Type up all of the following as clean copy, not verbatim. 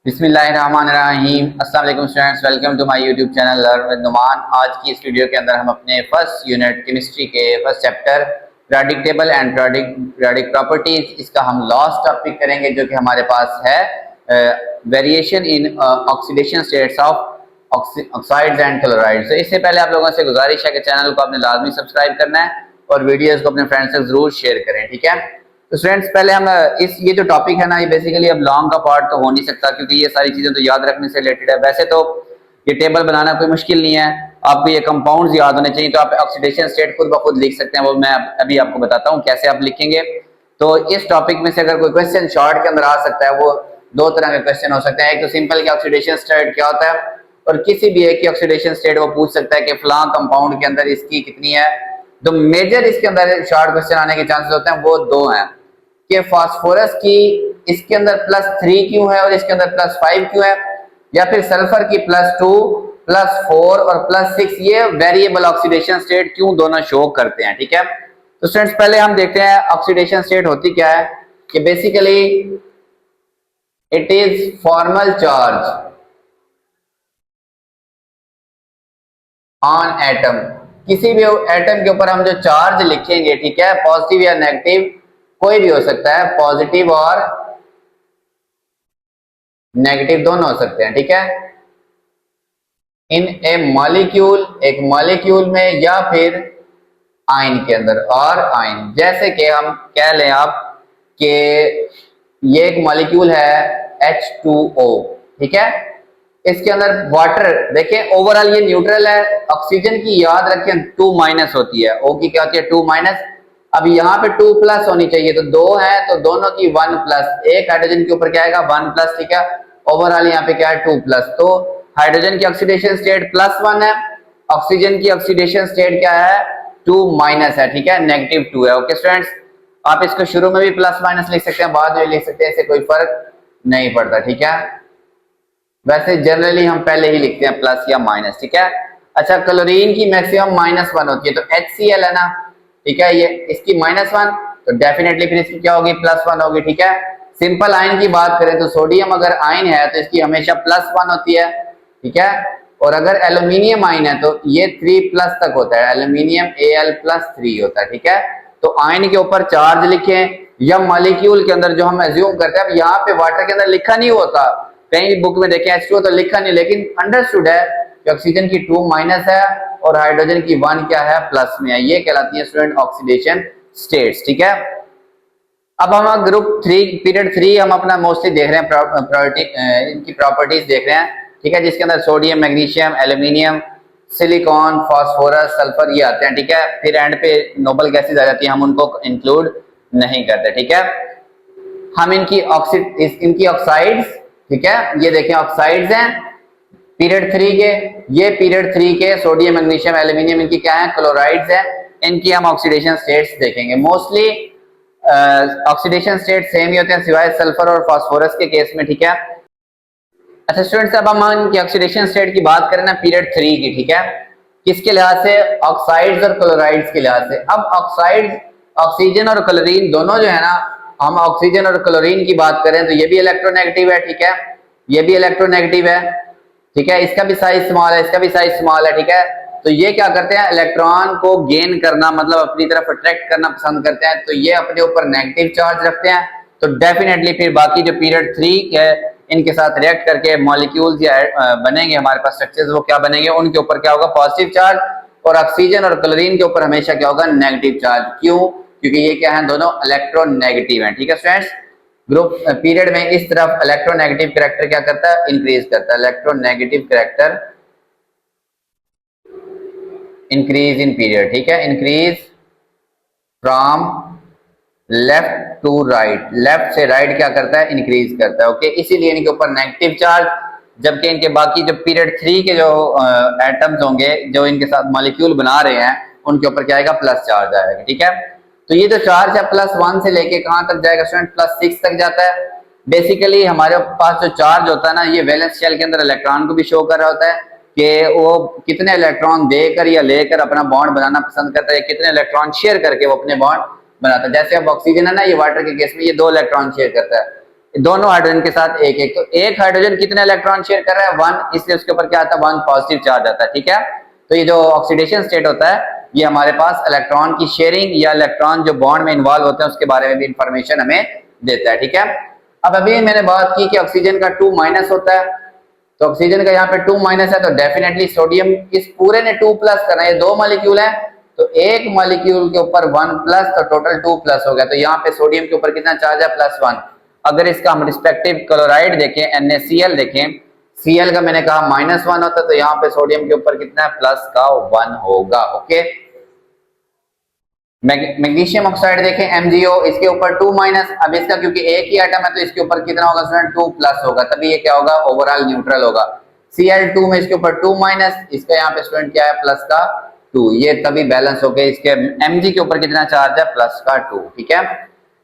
बिस्मिल्लाहिर्रहमानिर्रहीम। अस्सलाम वालेकुम students, welcome to my YouTube channel learn with Numan. आज की इस वीडियो के अंदर हम अपने फर्स्ट यूनिट केमिस्ट्री के first chapter periodic table and periodic properties, इसका हम लास्ट टॉपिक करेंगे जो कि हमारे पास है variation in oxidation states of oxides and chlorides. तो इससे पहले आप लोगों से गुजारिश है कि चैनल को आपने लाजमी सब्सक्राइब करना है और वीडियोज़ को अपने फ्रेंड्स से जरूर शेयर करें, ठीक है। तो स्टूडेंट्स, पहले हम ये जो टॉपिक है ना, ये बेसिकली अब लॉन्ग का पार्ट तो हो नहीं सकता क्योंकि ये सारी चीज़ें तो याद रखने से रिलेटेड है। वैसे तो ये टेबल बनाना कोई मुश्किल नहीं है, आपको ये कंपाउंड्स याद होने चाहिए, तो आप ऑक्सीडेशन स्टेट खुद ब खुद लिख सकते हैं। वो मैं अभी आपको बताता हूँ कैसे आप लिखेंगे। तो इस टॉपिक में से अगर कोई क्वेश्चन शॉर्ट के अंदर आ सकता है, वो दो तरह के क्वेश्चन हो सकते हैं। एक तो सिंपल कि ऑक्सीडेशन स्टेट क्या होता है, और किसी भी एक की ऑक्सीडेशन स्टेट वो पूछ सकता है कि फलां कंपाउंड के अंदर इसकी कितनी है। तो मेजर इसके अंदर शॉर्ट क्वेश्चन आने के चांसेस होते हैं वो दो हैं कि फास्फोरस की इसके अंदर +3 क्यों है और इसके अंदर +5 क्यों है, या फिर सल्फर की +2 +4 और +6 ये वेरिएबल ऑक्सीडेशन स्टेट क्यों दोनों शो करते हैं, ठीक है। तो स्टूडेंट्स, पहले हम देखते हैं ऑक्सीडेशन स्टेट होती क्या है। कि basically it is formal charge on atom. किसी भी एटम के ऊपर हम जो चार्ज लिखेंगे, ठीक है, पॉजिटिव या नेगेटिव कोई भी हो सकता है, पॉजिटिव और नेगेटिव दोनों हो सकते हैं, ठीक है, इन ए मॉलिक्यूल, एक मॉलिक्यूल में या फिर आयन के अंदर। और आयन जैसे कि हम कह लें आप कि ये एक मॉलिक्यूल है H2O, ठीक है, इसके अंदर वाटर देखें, ओवरऑल ये न्यूट्रल है। ऑक्सीजन की याद रखें 2- होती है, O की क्या होती है 2-। अब यहाँ पे 2+ होनी चाहिए, तो 2 है तो दोनों की 1+। एक हाइड्रोजन के ऊपर क्या आएगा 1+, ठीक है। ओवरऑल यहाँ पे क्या है 2+। तो हाइड्रोजन की ऑक्सीडेशन स्टेट +1 है, ऑक्सीजन की ऑक्सीडेशन स्टेट क्या है 2- है, ठीक है, -2 है। ओके स्टूडेंट्स, आप इसको शुरू में भी +- लिख सकते हैं, बाद में लिख सकते हैं, इससे कोई फर्क नहीं पड़ता, ठीक है। वैसे जनरली हम पहले ही लिखते हैं प्लस या माइनस, ठीक है। अच्छा, क्लोरीन की मैक्सिमम -1 होती है, तो HCl है ना, ठीक है, ये इसकी -1, तो डेफिनेटली फिर इसकी क्या होगी +1 होगी, ठीक है। सिंपल आयन की बात करें तो सोडियम अगर आयन है तो इसकी हमेशा +1 होती है, ठीक है। और अगर एल्यूमिनियम आयन है तो ये 3+ तक होता है, एल्यूमिनियम Al+3 होता है, ठीक है। तो आयन के ऊपर चार्ज लिखें या मॉलिक्यूल के अंदर जो हम एज्यूम करते हैं, अब यहाँ पे वाटर के अंदर लिखा नहीं होता, कहीं बुक में देखें H2O तो लिखा नहीं, लेकिन अंडरस्टूड है कि ऑक्सीजन की 2- है और हाइड्रोजन की 1 क्या है प्लस में है। ये कहलाती है स्टूडेंट ऑक्सीडेशन स्टेट्स, ठीक है। अब हम ग्रुप 3 पीरियड 3 हम अपना मोस्टली देख रहे हैं, इनकी प्रॉपर्टीज देख रहे हैं, ठीक है, जिसके अंदर sodium, magnesium, aluminium, silicon, phosphorus, sulphur ये आते हैं, ठीक है। फिर एंड पे नोबल गैसेज आ जाती है, हम उनको इंक्लूड नहीं करते, ठीक है। हम इनकी ऑक्साइड्स, ठीक है, ये देखें ऑक्साइड्स हैं पीरियड 3 के, ये पीरियड 3 के सोडियम, मैग्नीशियम, एल्यूमिनियम इनकी क्या है क्लोराइड्स हैं। इनकी हम ऑक्सीडेशन स्टेट्स देखेंगे। मोस्टली ऑक्सीडेशन स्टेट सेम ही होते हैं सिवाय सल्फर और फास्फोरस के केस में, ठीक है। अच्छा स्टूडेंट्स, अब हम इनकी ऑक्सीडेशन स्टेट की बात करें ना पीरियड 3 की, ठीक है, किसके लिहाज से, ऑक्साइड्स और क्लोराइड्स के लिहाज से। अब ऑक्साइड, ऑक्सीजन और क्लोरीन दोनों जो है ना, हम ऑक्सीजन और क्लोरीन की बात करें तो ये भी इलेक्ट्रोनेगेटिव है, ठीक है, ये भी इलेक्ट्रोनेगेटिव है, ठीक है, इसका भी साइज स्मॉल है, इसका भी साइज स्मॉल है, ठीक है। तो ये क्या करते हैं, इलेक्ट्रॉन को गेन करना मतलब अपनी तरफ अट्रैक्ट करना पसंद करते हैं, तो ये अपने ऊपर नेगेटिव चार्ज रखते हैं। तो डेफिनेटली फिर बाकी जो पीरियड 3 है इनके साथ रिएक्ट करके मॉलिक्यूल्स या बनेंगे हमारे पास स्ट्रक्चर्स, वो क्या बनेंगे, उनके ऊपर क्या होगा पॉजिटिव चार्ज, और ऑक्सीजन और क्लोरीन के ऊपर हमेशा क्या होगा नेगेटिव चार्ज। क्यों? क्योंकि ये क्या है दोनों इलेक्ट्रोनेगेटिव हैं, ठीक है स्टूडेंट्स। ग्रुप पीरियड में इस तरफ इलेक्ट्रोनेगेटिव कैरेक्टर क्या करता है, इंक्रीज करता है, electronegative character increase in period, ठीक है, increase from left to right, left से राइट क्या करता है इंक्रीज करता है, ओके। इसीलिए इनके ऊपर नेगेटिव चार्ज, जबकि इनके बाकी जो पीरियड 3 के जो एटम्स होंगे जो इनके साथ मॉलिक्यूल बना रहे हैं उनके ऊपर क्या आएगा प्लस चार्ज आएगा, ठीक है। तो ये जो चार्ज है +1 से लेके कहां तक जाएगा स्टूडेंट, +6 तक जाता है। बेसिकली हमारे पास जो चार्ज होता है ना, ये वैलेंस शेल के अंदर इलेक्ट्रॉन को भी शो कर रहा होता है कि वो कितने इलेक्ट्रॉन देकर या लेकर अपना बॉन्ड बनाना पसंद करता है, कितने इलेक्ट्रॉन शेयर करके वो अपने बॉन्ड बनाता है। जैसे अब ऑक्सीजन है ना, ये वाटर के केस में ये 2 इलेक्ट्रॉन शेयर करता है, दोनों हाइड्रोजन के साथ एक एक, तो एक हाइड्रोजन कितने इलेक्ट्रॉन शेयर कर रहा है 1, इसलिए उसके ऊपर क्या आता है 1 पॉजिटिव चार्ज आता है। ठीक है, तो ये जो ऑक्सीडेशन स्टेट होता है ये हमारे पास इलेक्ट्रॉन की शेयरिंग या इलेक्ट्रॉन जो बॉन्ड में इन्वॉल्व होते हैं उसके बारे में भी इंफॉर्मेशन हमें देता है। ठीक है, अब अभी मैंने बात की कि ऑक्सीजन का 2 माइनस होता है, तो ऑक्सीजन का यहाँ पे 2 माइनस है, तो डेफिनेटली सोडियम इस पूरे ने 2 प्लस करना है, ये 2 मॉलिक्यूल है तो एक मॉलिक्यूल के ऊपर 1 प्लस, तो टोटल 2 प्लस हो गया। तो यहाँ पे सोडियम के ऊपर कितना चार्ज है +1। अगर इसका हम रिस्पेक्टिव क्लोराइड देखें NaCl देखें, Cl का मैंने कहा -1 होता है, तो यहाँ पे सोडियम के ऊपर कितना है +1 होगा। ओके, मैग्नीशियम ऑक्साइड देखें MgO, इसके ऊपर 2 माइनस, अब इसका क्योंकि एक ही एटम है तो इसके ऊपर कितना होगा स्टूडेंट 2 प्लस होगा, तभी ये क्या होगा ओवरऑल न्यूट्रल होगा। Cl2 में इसके ऊपर 2 माइनस, इसका यहाँ पे स्टूडेंट क्या है +2, ये तभी बैलेंस हो गए। इसके Mg के ऊपर कितना चार्ज है +2। ठीक है,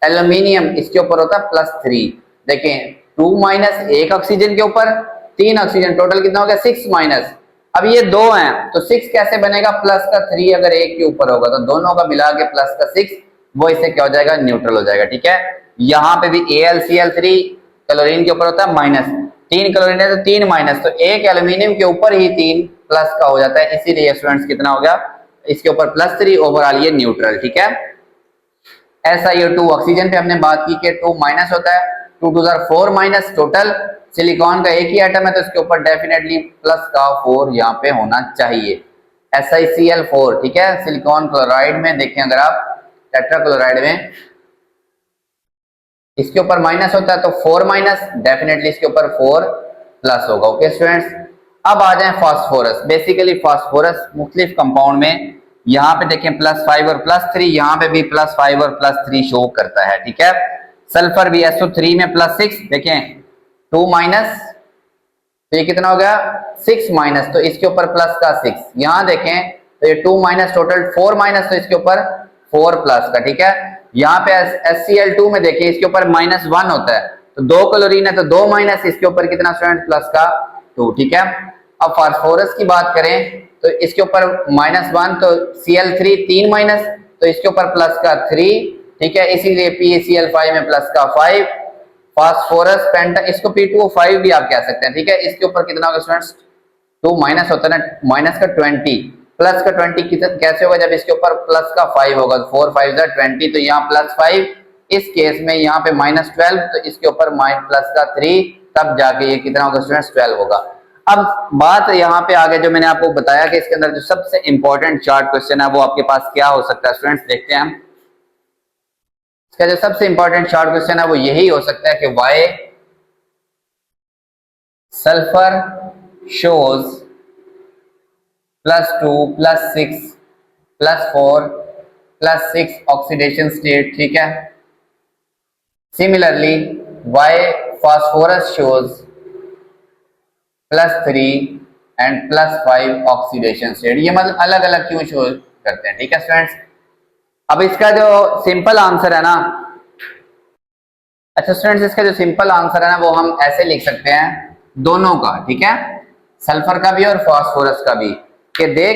एल्यूमिनियम इसके ऊपर होता है +3, देखें 2 माइनस एक ऑक्सीजन के ऊपर 3 ऑक्सीजन, टोटल कितना हो गया 6 माइनस। अब ये 2 हैं तो 6 कैसे बनेगा +3, अगर एक के ऊपर होगा तो दोनों का मिला के +6, वो इससे क्या हो जाएगा न्यूट्रल हो जाएगा। ठीक है, यहाँ पे भी AlCl3 क्लोरीन के ऊपर होता है -3 क्लोरीन है तो 3 माइनस, तो एक एल्यूमिनियम के ऊपर ही 3 प्लस का हो जाता है, इसीलिए स्टूडेंट्स कितना हो गया इसके ऊपर +3, ओवरऑल ये न्यूट्रल। ठीक है, SiO2 ऑक्सीजन पे हमने बात की कि 2 माइनस होता है, 2 2 4 माइनस, टोटल सिलिकॉन का एक ही एटम है तो इसके ऊपर डेफिनेटली +4 यहाँ पे होना चाहिए। SiCl4, ठीक है, सिलिकॉन क्लोराइड में देखें अगर आप टेट्राक्लोराइड में इसके ऊपर माइनस होता है तो 4 माइनस, डेफिनेटली इसके ऊपर 4 प्लस होगा। ओके स्टूडेंट्स, अब आ जाए फास्फोरस। बेसिकली फास्फोरस मुख्तलिफ कंपाउंड में यहाँ पे देखें +5 और +3, यहाँ पे भी +5 और +3 शो करता है। ठीक है, सल्फर भी SO3 में +6, देखें 2 माइनस, तो ये कितना हो गया 6 माइनस, तो इसके ऊपर +6। यहाँ देखें तो ये 2 माइनस, टोटल 4 माइनस, तो इसके ऊपर 4 प्लस का। ठीक है, यहाँ पे HCl2 में देखिए इसके ऊपर -1 होता है, तो 2 क्लोरीन है तो 2 माइनस, इसके ऊपर कितना स्टूडेंट +2। ठीक है, अब फास्फोरस की बात करें तो इसके ऊपर -1, तो Cl3 3 माइनस, तो इसके ऊपर +3। ठीक है, इसीलिए PaCl5 में +5। फास्फोरस पेंटा, इसको P2O5 भी आप कह सकते हैं। ठीक है, इसके ऊपर कितना होगा स्टूडेंट्स 2 माइनस होता है ना, माइनस का 20, प्लस का 20 कैसे होगा जब इसके ऊपर +5 होगा, 4 5 20, तो यहाँ +5, इस केस में यहाँ पे -12, तो इसके ऊपर +3, तब जाके ये कितना होगा स्टूडेंट्स 12 होगा। अब बात यहाँ पे आगे जो मैंने आपको बताया कि इसके अंदर जो सबसे इंपॉर्टेंट चार्ट क्वेश्चन है वो आपके पास क्या हो सकता है स्टूडेंट्स, देखते हैं हम। इसका जो सबसे इंपॉर्टेंट शॉर्ट क्वेश्चन है वो यही हो सकता है कि why sulphur shows +2 +6 +4 +6 oxidation state. ठीक है, similarly why phosphorus shows +3 and +5 oxidation state. ये मतलब अलग अलग क्यों शो करते हैं। ठीक है स्टूडेंट्स, अब इसका जो सिंपल आंसर है ना, अच्छा स्टूडेंट्स, इसका जो सिंपल आंसर है ना वो हम ऐसे लिख सकते हैं दोनों का। ठीक है, सल्फर का भी और फास्फोरस का भी, कि they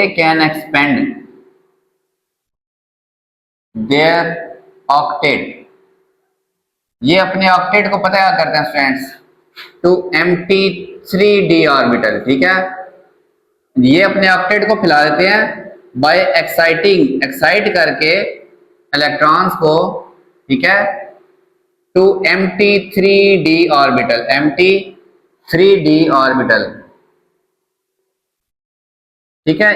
can expand their octet. ये अपने ऑक्टेट को पता क्या करते हैं स्टूडेंट्स, टू empty3d ऑर्बिटल। ठीक है, ये अपने ऑक्टेट को फैला देते हैं बाय एक्साइट करके इलेक्ट्रॉन्स को। ठीक है, to empty3d orbital, empty3d orbital. ठीक है,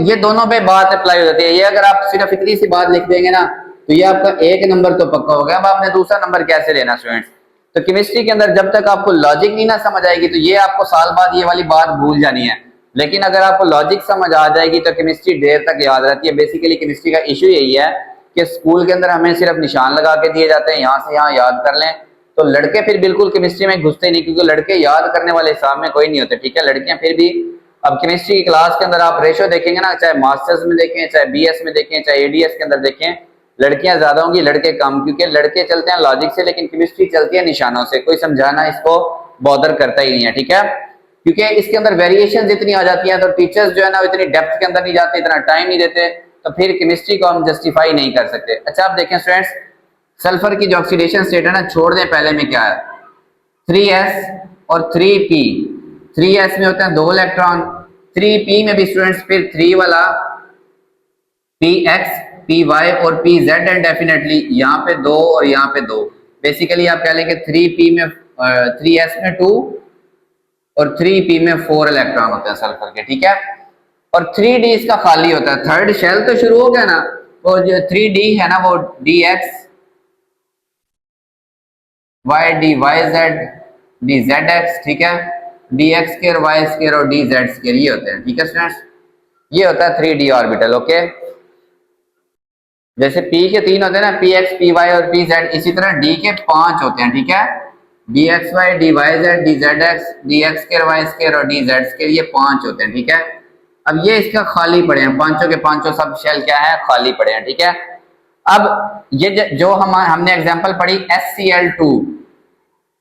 ये दोनों पे बात अप्लाई हो जाती है। ये अगर आप सिर्फ इतनी सी बात लिख देंगे ना तो ये आपका 1 नंबर तो पक्का हो गया। अब आपने दूसरा नंबर कैसे लेना स्टूडेंट्स, तो केमिस्ट्री के अंदर जब तक आपको लॉजिक नहीं ना समझ आएगी तो ये आपको साल बाद ये वाली बात भूल जानी है, लेकिन अगर आपको लॉजिक समझ आ जाएगी तो केमिस्ट्री देर तक याद रहती है। बेसिकली केमिस्ट्री का इशू यही है कि स्कूल के अंदर हमें सिर्फ निशान लगा के दिए जाते हैं, यहाँ से यहाँ याद कर लें, तो लड़के फिर बिल्कुल केमिस्ट्री में घुसते नहीं, क्योंकि लड़के याद करने वाले हिसाब में कोई नहीं होते। ठीक है, लड़कियां फिर भी, अब केमिस्ट्री की क्लास के अंदर आप रेशो देखेंगे ना, चाहे मास्टर्स में देखें, चाहे BS में देखें, चाहे ADS के अंदर देखें, लड़कियां ज्यादा होंगी लड़के कम, क्योंकि लड़के चलते हैं लॉजिक से लेकिन केमिस्ट्री चलती है निशानों से। कोई समझाना इसको बॉदर करता ही नहीं है। ठीक है, क्योंकि इसके अंदर वेरिएशंस इतनी आ जाती हैं तो टीचर्स जो है ना इतनी डेप्थ के अंदर नहीं जाते, इतना टाइम नहीं देते, तो फिर केमिस्ट्री को हम जस्टिफाई नहीं कर सकते। अच्छा आप देखें स्टूडेंट्स, सल्फर की जो ऑक्सीडेशन स्टेट है ना, छोड़ दें पहले में क्या है, 3s और 3p। 3s में होते हैं 2 इलेक्ट्रॉन, 3p में भी स्टूडेंट्स फिर 3 वाला px, py और pz है डेफिनेटली, यहाँ पे 2 और यहाँ पे 2। बेसिकली आप कह लेंगे 3p में 3s में 2 और 3p में 4 इलेक्ट्रॉन होते हैं सल्फर के, ठीक है। और 3d इसका खाली होता है, थर्ड शेल तो शुरू हो गया ना, वो जो 3d है ना वो dx y dy z dzx, ठीक है, dx स्क्वायर y स्क्वायर और dz स्क्वायर ये होते हैं, ठीक है स्टूडेंट्स। ये होता है 3d ऑर्बिटल, ओके। जैसे p के 3 होते हैं ना, px py और pz, इसी तरह d के 5 होते हैं, ठीक है, dxy dyz dzx dx square y square और dz स्क्वायर, ये 5 होते हैं, ठीक है। अब ये इसका खाली पड़े हैं, पांचों के पांचों सब शेल क्या है, खाली पड़े हैं, ठीक है। अब ये जो हमने एग्जांपल पढ़ी HCl2,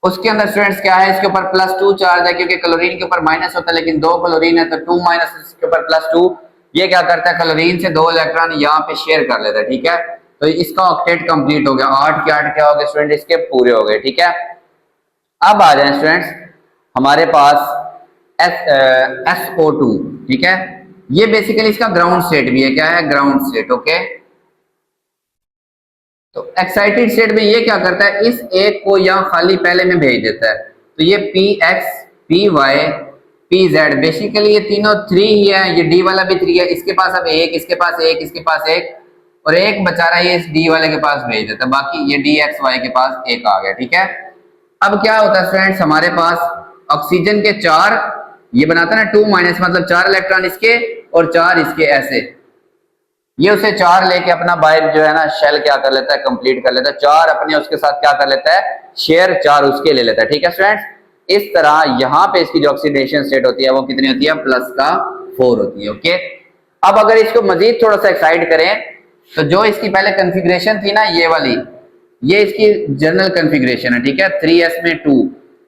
उसके अंदर स्टूडेंट्स क्या है, इसके ऊपर +2 चार्ज है, क्योंकि क्लोरीन के ऊपर माइनस होता है, लेकिन 2 क्लोरीन है तो 2 माइनस, इसके ऊपर +2। ये क्या करता है, क्लोरीन से 2 इलेक्ट्रॉन यहाँ पे शेयर कर लेता है, ठीक है। तो इसका ऑक्टेट कंप्लीट हो गया, 8 के 8 क्या हो गए स्टूडेंट, इसके पूरे हो गए, ठीक है। अब आ जाए स्टूडेंट्स हमारे पास SO2, ठीक है। ये बेसिकली इसका ग्राउंड स्टेट भी है, क्या है, ग्राउंड स्टेट, ओके। तो एक्साइटेड स्टेट में ये क्या करता है, इस एक को यहाँ खाली पहले में भेज देता है, तो ये px py pz बेसिकली ये तीनों 3 ही है, ये d वाला भी 3 है, इसके पास अब एक, इसके पास एक, इसके पास एक और एक बचा रहा है, ये इस d वाले के पास भेज देता है, बाकी ये dxy के पास एक आ गया, ठीक है। अब क्या होता है स्टूडेंट्स, हमारे पास ऑक्सीजन के 4, ये बनाता है ना 2 माइनस, मतलब 4 इलेक्ट्रॉन इसके और 4 इसके, ऐसे ये उसे 4 लेके अपना बाहर जो है ना शेल क्या कर लेता है, कंप्लीट कर लेता है, 4 अपने उसके साथ क्या कर लेता है, शेयर 4 उसके ले लेता है, ठीक है स्टूडेंट्स। इस तरह यहाँ पे इसकी जो ऑक्सीडेशन स्टेट होती है वो कितनी होती है, +4 होती है, ओके। अब अगर इसको मजीद थोड़ा सा एक्साइट करें, तो जो इसकी पहले कॉन्फ़िगरेशन थी ना ये वाली, ये इसकी जनरल कॉन्फ़िगरेशन है, ठीक है, 3s में 2,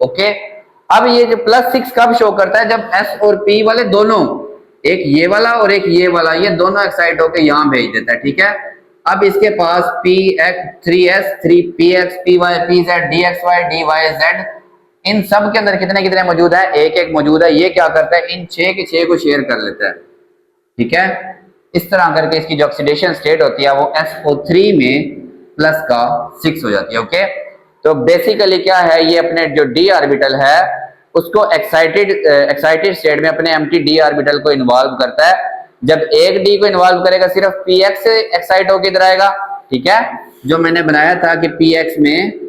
ओके। अब ये जो +6 कब शो करता है, जब s और p वाले दोनों, एक ये वाला और एक ये वाला, ये दोनों एक्साइट होकर यहाँ भेज देता है, ठीक है। अब इसके पास px 3s 3px py pz dxy dyz, इन सब के अंदर कितने कितने मौजूद है, एक एक मौजूद है। ये क्या करता है, इन 6 के 6 को शेयर कर लेता है, ठीक है। इस तरह करके इसकी जो ऑक्सीडेशन स्टेट होती है वो SO3 में +6 हो जाती है, ओके। तो बेसिकली क्या है, ये अपने जो d ऑर्बिटल है उसको एक्साइटेड स्टेट में अपने एम्प्टी d ऑर्बिटल को इन्वॉल्व करता है। जब एक d को इन्वॉल्व करेगा सिर्फ px से एक्साइट होकर इधर आएगा, ठीक है, जो मैंने बनाया था कि px में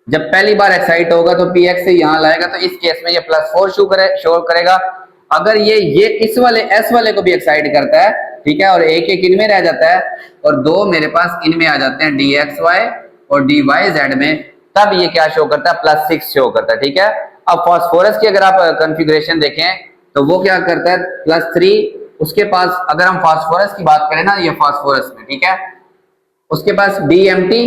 जब पहली बार एक्साइट होगा तो px से यहाँ लाएगा, तो इस केस में ये +4 शो करेगा। अगर ये इस वाले s वाले को भी एक्साइट करता है, ठीक है, और एक एक इनमें रह जाता है और 2 मेरे पास इनमें आ जाते हैं dxy और dyz में, तब ये क्या शो करता है, +6 शो करता है, ठीक है। अब फास्फोरस की अगर आप कॉन्फ़िगरेशन देखें तो वो क्या करता है, +3, उसके पास अगर हम फास्फोरस की बात करें ना, ये फास्फोरस में, ठीक है, उसके पास B empty,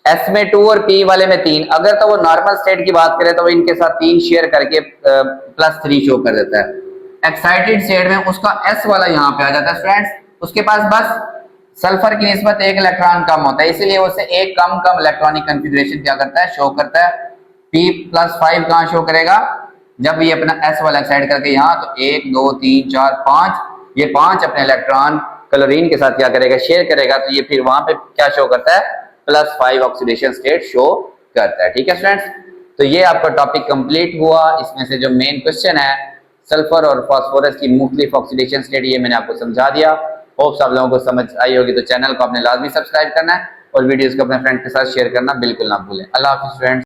S में 2 और P वाले में 3। अगर तो वो नॉर्मल स्टेट की बात करें तो वो इनके साथ 3 शेयर करके +3 शो कर देता है। एक्साइटेड स्टेट में उसका S वाला यहाँ पे आ जाता है स्टूडेंट्स, उसके पास बस सल्फर की निस्बत 1 इलेक्ट्रॉन कम होता है, इसलिए उसे एक कम इलेक्ट्रॉनिक कॉन्फ़िगरेशन क्या करता है, शो करता है। P+5 कहाँ शो करेगा, जब ये अपना S वाला एक्साइट करके यहाँ, तो 1 2 3 4 5, ये 5 अपने इलेक्ट्रॉन क्लोरीन के साथ क्या करेगा, शेयर करेगा, तो ये फिर वहां पे क्या शो करता है, +5 ऑक्सीडेशन स्टेट शो करता है, ठीक है स्टूडेंट्स। तो ये आपका टॉपिक कंप्लीट हुआ। इसमें से जो मेन क्वेश्चन है सल्फर और फास्फोरस की मुख्तलिफ ऑक्सीडेशन स्टेट, ये मैंने आपको समझा दिया। होप्स आप लोगों को समझ आई होगी। तो चैनल को आपने लाजमी सब्सक्राइब करना है और वीडियोस को अपने फ्रेंड के साथ शेयर करना बिल्कुल ना भूलें। अल्लाह हाफिज़ फ्रेंड्स।